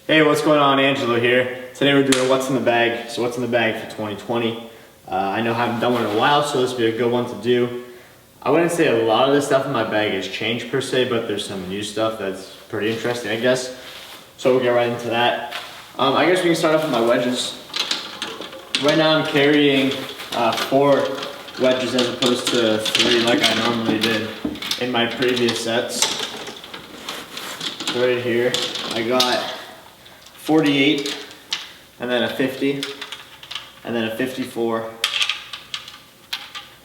Hey, what's going on? Angelo here. Today we're doing what's in the bag. So what's in the bag for 2020? I know I haven't done one in a while, so this will be a good one to do. I wouldn't say a lot of the stuff in my bag has changed per se, but there's some new stuff that's pretty interesting, I guess. So we'll get right into that. I guess we can start off with my wedges. Right now I'm carrying 4 wedges as opposed to 3 like I normally did in my previous sets. So right here, I got 48, and then a 50, and then a 54,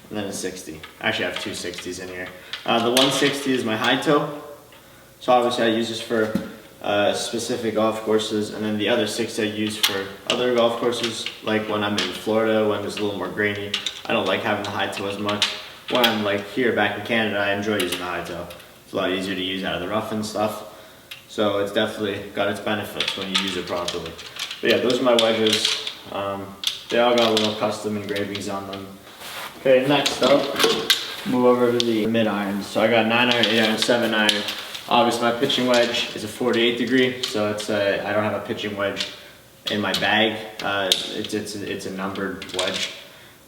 and then a 60. Actually, I have 2 60s in here. The 160 is my high toe, so obviously I use this for specific golf courses, and then the other 60 I use for other golf courses, like when I'm in Florida, when it's a little more grainy. I don't like having the high toe as much. When I'm like here back in Canada, I enjoy using the high toe. It's a lot easier to use out of the rough and stuff. So it's definitely got its benefits when you use it properly. But yeah, those are my wedges. They all got little custom engravings on them. Okay, next up, move over to the mid irons. So I got 9 iron, 8 iron, 7 iron. Obviously my pitching wedge is a 48 degree, so I don't have a pitching wedge in my bag. It's a numbered wedge.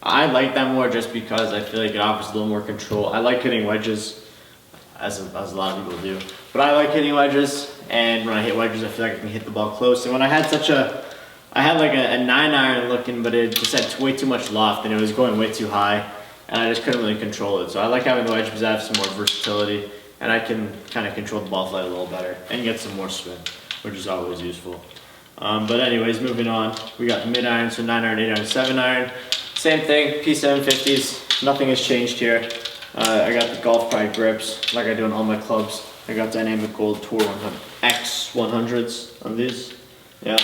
I like that more just because I feel like it offers a little more control. I like hitting wedges, as a lot of people do. But I like hitting wedges, and when I hit wedges, I feel like I can hit the ball close. And when I had I had like a 9 iron looking, but it just had way too much loft, and it was going way too high, and I just couldn't really control it. So I like having the wedge because I have some more versatility, and I can kind of control the ball flight a little better, and get some more spin, which is always useful. But anyways, moving on, we got the mid iron, so 9 iron, 8 iron, 7 iron. Same thing, P750s, nothing has changed here. I got the golf pride grips, like I do on all my clubs. I got Dynamic Gold Tour X100s on these, yeah.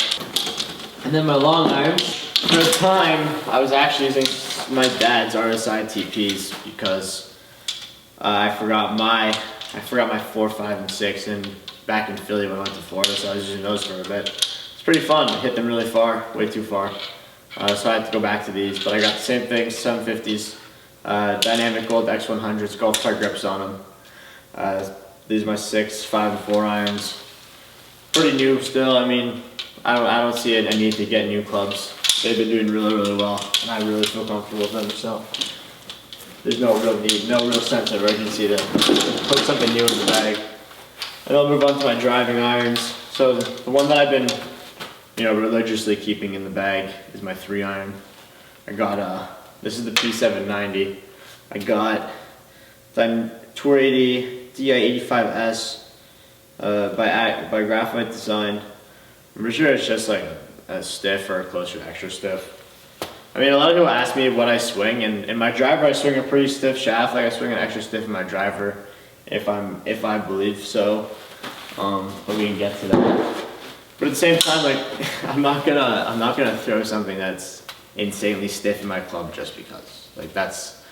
And then my long irons, for a time, I was actually using my dad's RSI TPs because I forgot my 4, 5, and 6, and back in Philly when I went to Florida, so I was using those for a bit. It's pretty fun, I hit them really far, way too far. So I had to go back to these, but I got the same thing, 750s. Dynamic Gold X100s, golf cart grips on them. These are my 6, 5, and 4 irons. Pretty new still. I mean, I don't see a need to get new clubs. They've been doing really, really well, and I really feel comfortable with them. So there's no real need, no real sense of urgency to put something new in the bag. And I'll move on to my driving irons. So the one that I've been, religiously keeping in the bag is my 3 iron. I got this is the P790. I got the Tour 80 DI85S by Graphite Design. I'm pretty sure it's just like a stiff or close to extra stiff. I mean, a lot of people ask me what I swing, and in my driver I swing a pretty stiff shaft. Like I swing an extra stiff in my driver, if I believe so. But we can get to that. But at the same time, like I'm not gonna throw something that's insanely stiff in my club just because. Like that's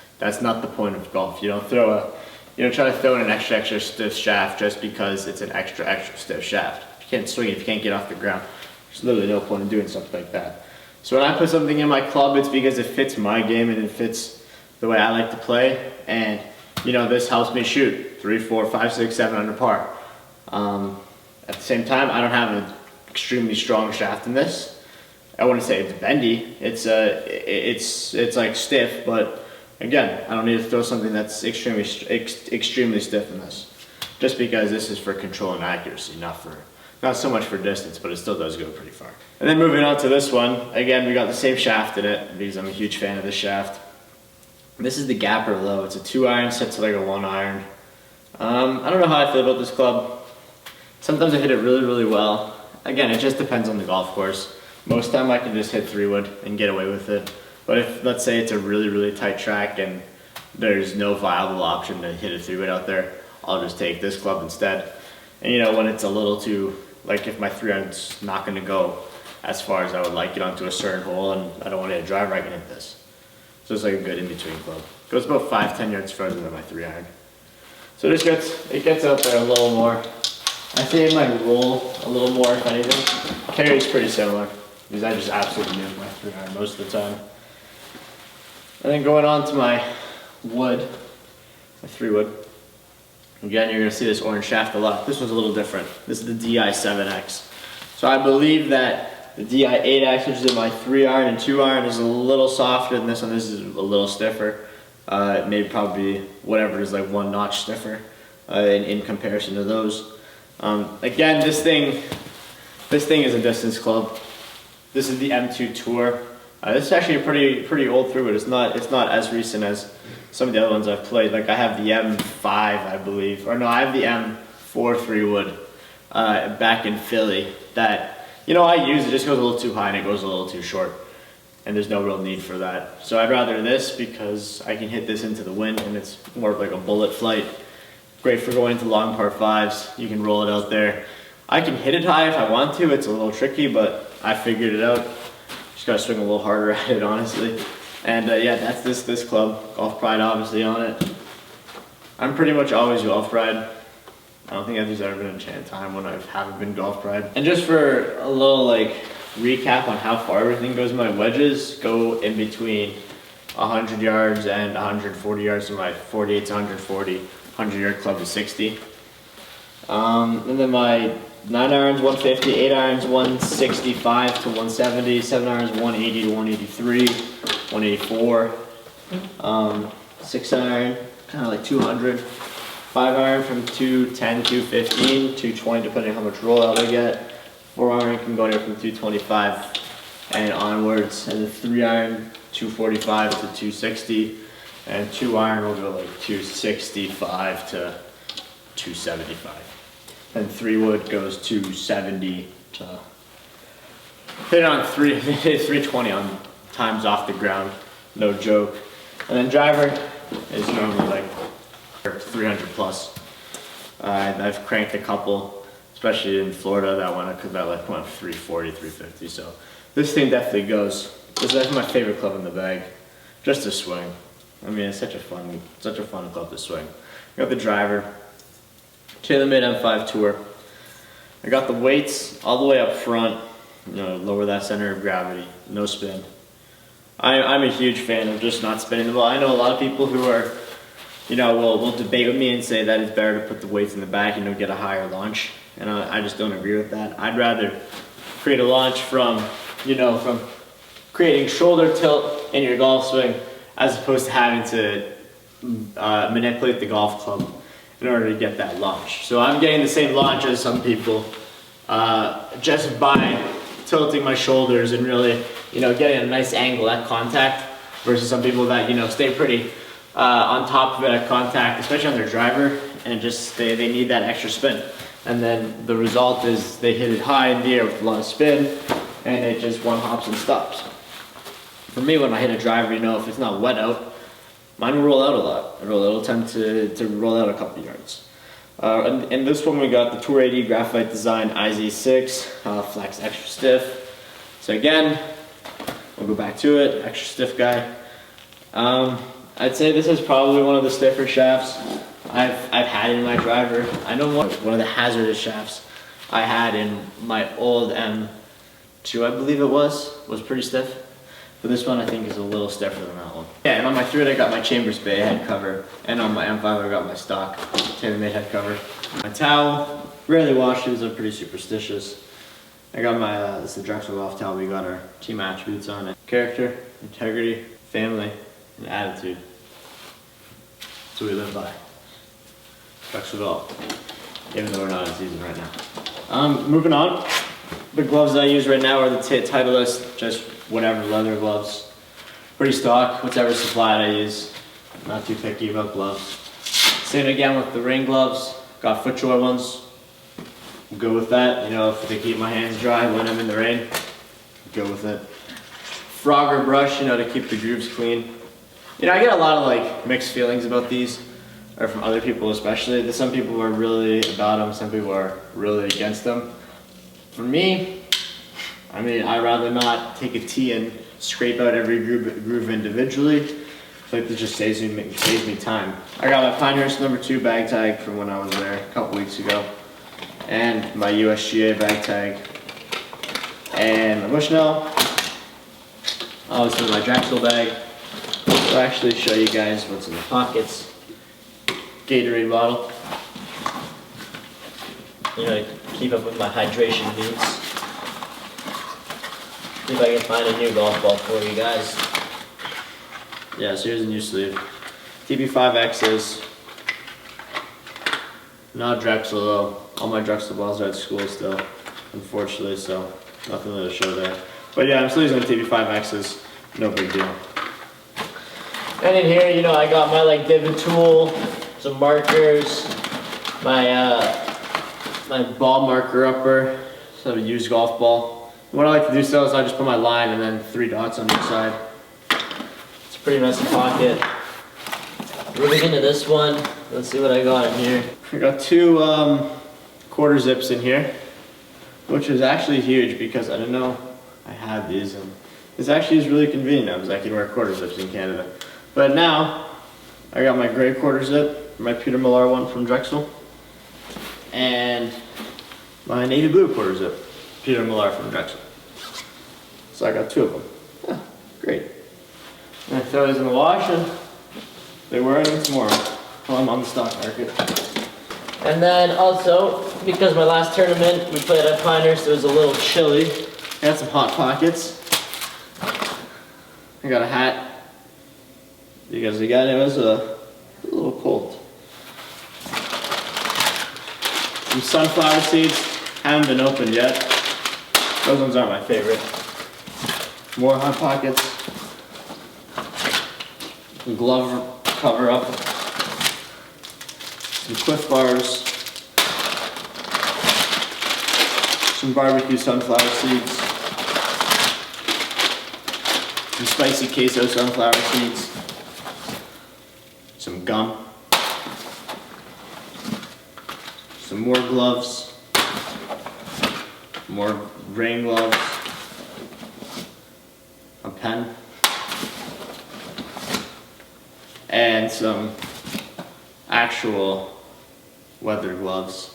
not the point of golf. You don't try to throw in an extra stiff shaft just because it's an extra stiff shaft. If you can't swing it, if you can't get off the ground, there's literally no point in doing something like that. So when I put something in my club, it's because it fits my game and it fits the way I like to play. And this helps me shoot 3, 4, 5, 6, 7 under par. At the same time, I don't have an extremely strong shaft in this. I wouldn't say it's bendy. It's like stiff, but again, I don't need to throw something that's extremely stiff in this. Just because this is for control and accuracy, not so much for distance, but it still does go pretty far. And then moving on to this one, again, we got the same shaft in it because I'm a huge fan of this shaft. This is the Gapper Low. It's a 2 iron set to like a 1 iron. I don't know how I feel about this club. Sometimes I hit it really, really well. Again, it just depends on the golf course. Most time I can just hit 3-wood and get away with it. But if, let's say it's a really, really tight track and there's no viable option to hit a 3-wood out there, I'll just take this club instead. And when it's a little too, like if my 3-iron's not gonna go as far as I would like it onto a certain hole and I don't want to hit a driver, I can hit this. So it's like a good in-between club. Goes about 5-10 yards further than my 3-iron. So it gets out there a little more. I say it might roll a little more if anything. Carry's pretty similar because I just absolutely use my 3-iron most of the time. And then going on to my wood, my 3-wood. Again, you're going to see this orange shaft a lot. This one's a little different. This is the DI7X. So I believe that the DI8X, which is in my 3-iron and 2-iron, is a little softer than this one. This is a little stiffer. Maybe probably whatever it is, like 1 notch stiffer in comparison to those. Again, this thing is a distance club. This is the M2 Tour. This is actually a pretty old throughwood. It's not as recent as some of the other ones I've played. Like I have the M5, I believe, or no, I have the M4 3-wood back in Philly. That, you know, I use. It just goes a little too high and it goes a little too short, and there's no real need for that. So I'd rather this because I can hit this into the wind and it's more of like a bullet flight. Great for going into long par 5s. You can roll it out there. I can hit it high if I want to. It's a little tricky, but I figured it out. Just gotta swing a little harder at it, honestly. And yeah, that's this club. Golf Pride obviously on it. I'm pretty much always Golf Pride. I don't think there's ever been a time when I haven't been Golf Pride. And just for a little like recap on how far everything goes, my wedges go in between 100 yards and 140 yards. So my 48 to 140, 100-yard club is 60. And then my 9-irons 150, 8-irons 165 to 170, 7-irons 180 to 183, 184, 6-iron kind of like 200, 5-iron from 210, 215, 220 depending on how much rollout I get. 4-iron can go anywhere from 225 and onwards, and the 3-iron 245 to 260, and 2-iron will go like 265 to 275. And 3-wood goes 270 to hit on 320 on times off the ground, no joke. And then driver is normally like 300 plus. I've cranked a couple, especially in Florida. That one like went 340, 350. So this thing definitely goes. That's my favorite club in the bag, just to swing. I mean, it's such a fun club to swing. I got the driver. TaylorMade M5 Tour. I got the weights all the way up front, you know, lower that center of gravity, no spin. I'm a huge fan of just not spinning the ball. I know a lot of people who are, you know, will debate with me and say that it's better to put the weights in the back and you'll get a higher launch. And I just don't agree with that. I'd rather create a launch from, you know, from creating shoulder tilt in your golf swing as opposed to having to manipulate the golf club in order to get that launch. So I'm getting the same launch as some people just by tilting my shoulders and really, you know, getting a nice angle at contact versus some people that, you know, stay pretty on top of it at contact, especially on their driver, and just they need that extra spin. And then the result is they hit it high in the air with a lot of spin and it just one hops and stops. For me, when I hit a driver, you know, if it's not wet out, mine will roll out a lot. It'll tend to roll out a couple yards. And this one we got the Tour 80 Graphite Design IZ6 Flex Extra Stiff. So again, we'll go back to it, extra stiff guy. I'd say this is probably one of the stiffer shafts I've had in my driver. I know one of the hazardous shafts I had in my old M2, I believe it was pretty stiff. But this one I think is a little stiffer than that one. Yeah, and on my 3-wood I got my Chambers Bay head cover, and on my M5 I got my stock TaylorMade head cover. My towel, rarely wash these, I'm pretty superstitious. I got my, this is the Drexel golf towel. We got our team attributes on it. Character, integrity, family, and attitude. That's what we live by. Drexel golf, even though we're not in season right now. Moving on, the gloves I use right now are the Titleist, just whatever leather gloves. Pretty stock, whatever supplied I use. Not too picky about gloves. Same again with the rain gloves. Got FootJoy ones. Go with that, you know, if they keep my hands dry when I'm in the rain. Go with it. Frogger brush, you know, to keep the grooves clean. You know, I get a lot of like mixed feelings about these, or from other people especially. Some people are really about them, some people are really against them. For me, I mean, I'd rather not take a tee and scrape out every groove individually. I feel like this just saves me time. I got my Pinehurst #2 bag tag from when I was there a couple weeks ago, and my USGA bag tag, and my Bushnell. Obviously my Drexel bag. I'll actually show you guys what's in the pockets. Gatorade bottle. You know, to keep up with my hydration needs. See if I can find a new golf ball for you guys. Yeah, so here's a new sleeve. TP5Xs. Not Drexel though. All my Drexel balls are at school still, unfortunately, so nothing really to show there. But yeah, I'm still using the TP5Xs. No big deal. And in here, you know, I got my like divot tool, some markers, my ball marker upper, so a used golf ball. What I like to do still is I just put my line and then 3 dots on each side. It's a pretty messy pocket. Moving into this one, let's see what I got in here. I got 2 quarter zips in here, which is actually huge because I didn't know I had these, and this actually is really convenient now because I can wear quarter zips in Canada. But now, I got my gray quarter zip, my Peter Millar one from Drexel, and my navy blue quarter zip, Peter Millar from Drexel. So I got 2 of them. Yeah, great. And I throw these in the wash and they wear it tomorrow while I'm on the stock market. And then also, because my last tournament we played at Pinehurst, it was a little chilly. I got some hot pockets. I got a hat because again it was a little cold. Some sunflower seeds, haven't been opened yet. Those ones aren't my favorite. More hot pockets. Some glove cover up. Some Cliff bars. Some barbecue sunflower seeds. Some spicy queso sunflower seeds. Some gum. Some more gloves. More rain gloves. A pen. And some actual weather gloves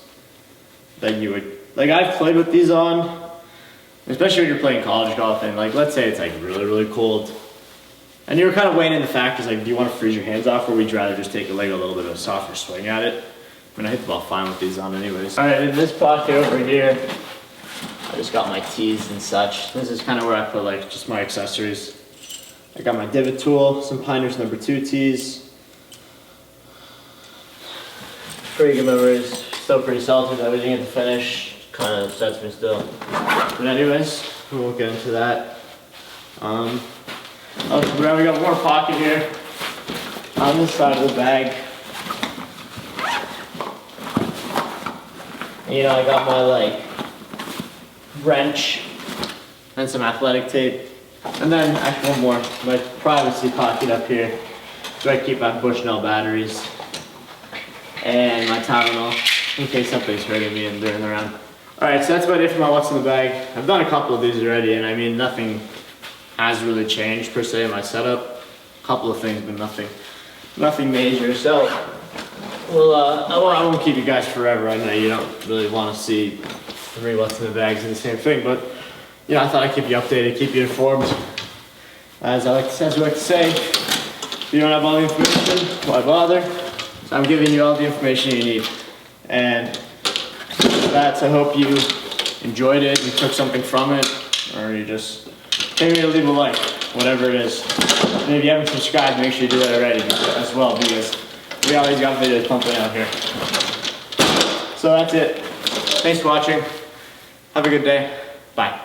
that you would, like I've played with these on, especially when you're playing college golf and like let's say it's like really, really cold. And you were kind of weighing in the factors like do you want to freeze your hands off or would you rather just take a little bit of a softer swing at it? I mean I hit the ball fine with these on anyways. Alright, in this pocket over here, I just got my tees and such. This is kind of where I put like just my accessories. I got my divot tool, some Pinehurst number 2 tees. Pretty good memories, still pretty salty that we didn't get to finish. Kind of upsets me still. But anyways, we won't get into that. We got one more pocket here on this side of the bag. And, you know, I got my like wrench and some athletic tape. And then actually one more, my privacy pocket up here. So I keep my Bushnell batteries and my Tylenol in case something's hurting me and they're around. Alright, so that's about it for my what's in the bag. I've done a couple of these already and I mean nothing has really changed per se in my setup. A couple of things but nothing major. So well, I won't keep you guys forever. I know you don't really want to see 3 what's in the bags in the same thing, but you know, I thought I'd keep you updated, keep you informed. As we like to say, if you don't have all the information, why bother? So I'm giving you all the information you need. And for that, I hope you enjoyed it, you took something from it, or you just maybe leave a like, whatever it is. And if you haven't subscribed, make sure you do that already as well, because we always got videos pumping out here. So that's it. Thanks for watching. Have a good day. Bye.